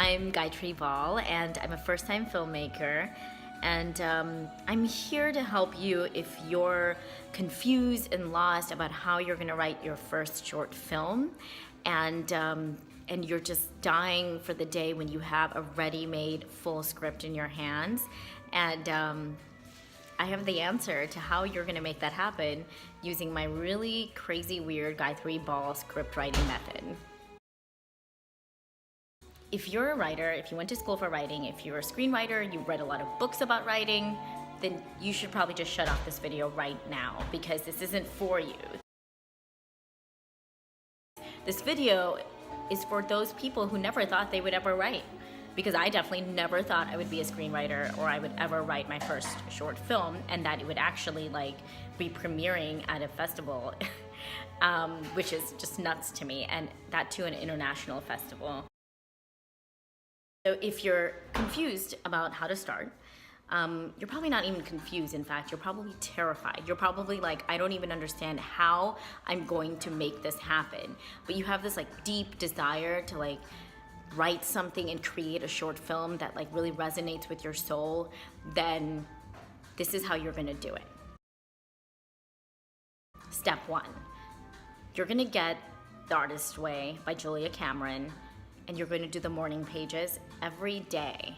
I'm Gayatri Ball, and I'm a first-time filmmaker. And I'm here to help you if you're confused and lost about how you're going to write your first short film, and you're just dying for the day when you have a ready-made full script in your hands. And I have the answer to how you're going to make that happen using my really crazy, weird Gayatri Ball script writing method. If you're a writer, if you went to school for writing, if you're a screenwriter, you've read a lot of books about writing, then you should probably just shut off this video right now because this isn't for you. This video is for those people who never thought they would ever write, because I definitely never thought I would be a screenwriter or I would ever write my first short film and that it would actually be premiering at a festival, which is just nuts to me, and that too an international festival. So if you're confused about how to start, you're probably not even confused. In fact, you're probably terrified. You're probably like, I don't even understand how I'm going to make this happen. But you have this deep desire to write something and create a short film that really resonates with your soul. Then this is how you're gonna do it. Step 1, you're gonna get The Artist's Way by Julia Cameron, and you're going to do the morning pages every day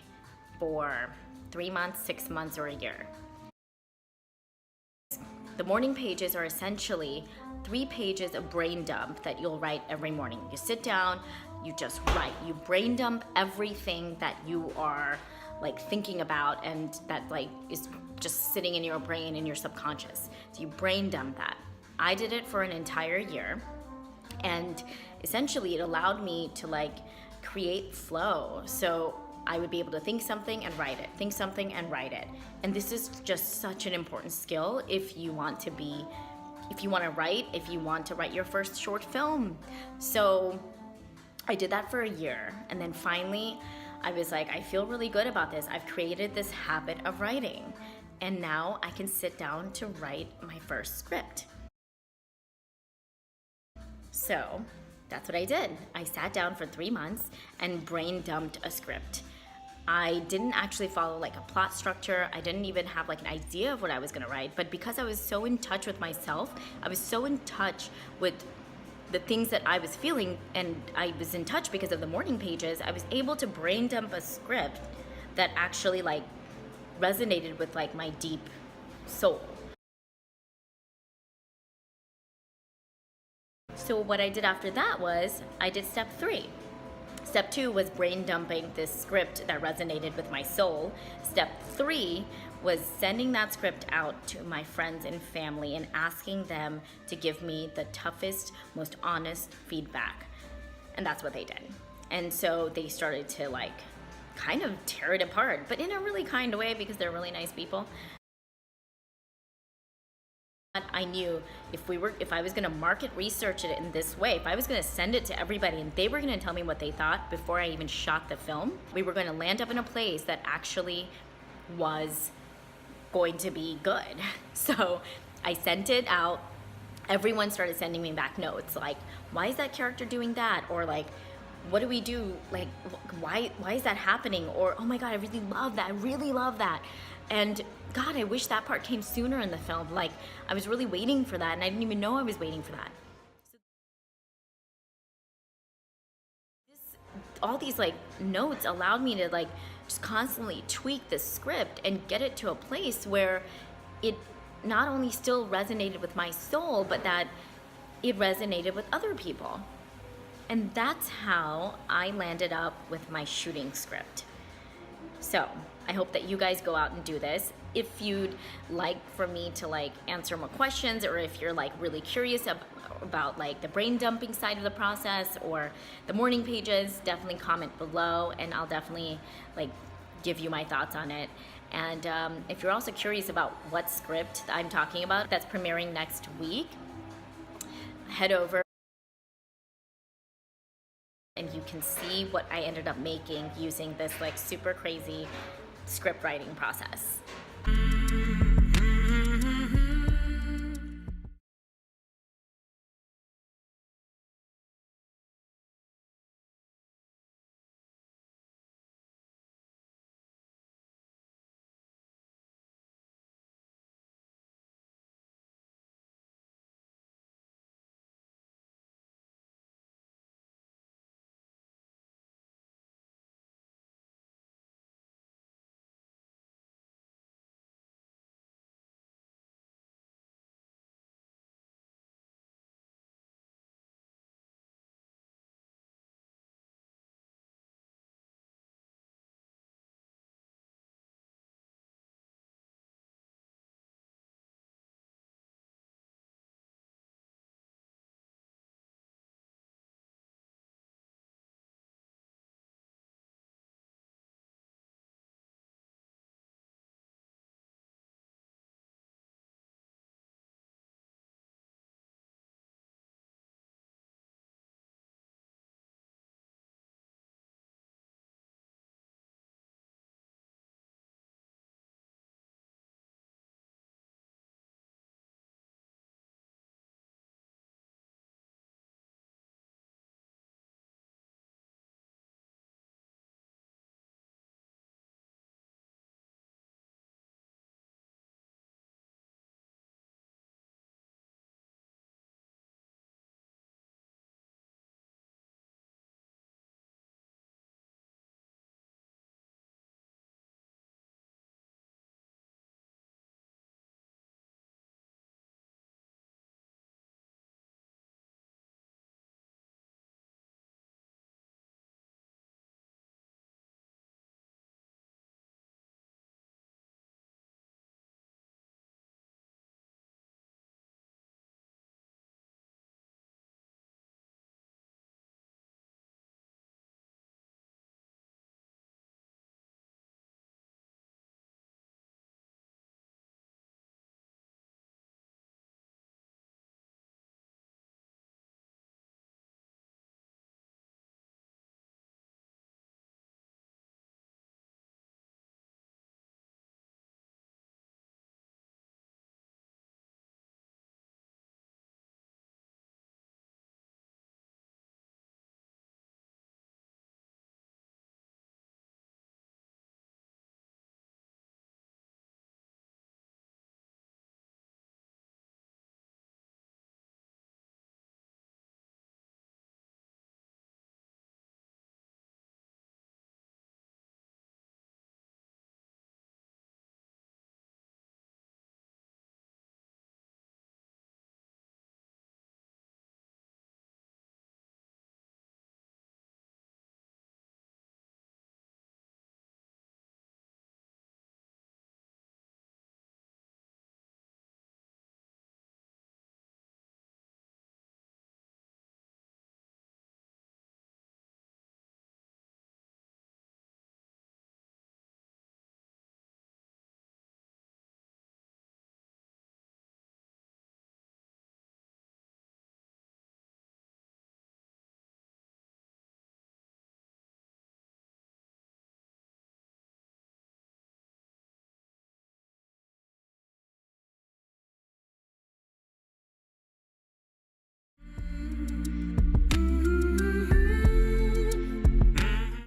for 3 months, 6 months, or a year. The morning pages are essentially 3 pages of brain dump that you'll write every morning. You sit down, you just write. You brain dump everything that you are thinking about and that is just sitting in your brain, in your subconscious. So you brain dump that. I did it for an entire year, and essentially it allowed me to create flow. So I would be able to think something and write it, think something and write it. And this is just such an important skill if you want to write your first short film. So I did that for a year, and then finally I was like, I feel really good about this. I've created this habit of writing, and now I can sit down to write my first script. So that's what I did. I sat down for 3 months and brain dumped a script. I didn't actually follow a plot structure. I didn't even have an idea of what I was gonna write, but because I was so in touch with myself, I was so in touch with the things that I was feeling, and I was in touch because of the morning pages, I was able to brain dump a script that actually resonated with my deep soul. So what I did after that was I did step 3. Step 2 was brain dumping this script that resonated with my soul. Step 3 was sending that script out to my friends and family and asking them to give me the toughest, most honest feedback. And that's what they did. And so they started to kind of tear it apart, but in a really kind way because they're really nice people. I knew if I was going to market research it in this way, if I was going to send it to everybody and they were going to tell me what they thought before I even shot the film, we were going to land up in a place that actually was going to be good. So I sent it out. Everyone started sending me back notes why is that character doing that? Or what do we do? Why is that happening? Or, oh my God, I really love that. I really love that. And God, I wish that part came sooner in the film. I was really waiting for that, and I didn't even know I was waiting for that. All these notes allowed me to just constantly tweak the script and get it to a place where it not only still resonated with my soul, but that it resonated with other people. And that's how I landed up with my shooting script. So I hope that you guys go out and do this. If you'd like for me to answer more questions, or if you're really curious about the brain dumping side of the process or the morning pages, definitely comment below and I'll definitely give you my thoughts on it. And if you're also curious about what script I'm talking about that's premiering next week, head over and you can see what I ended up making using this super crazy script writing process.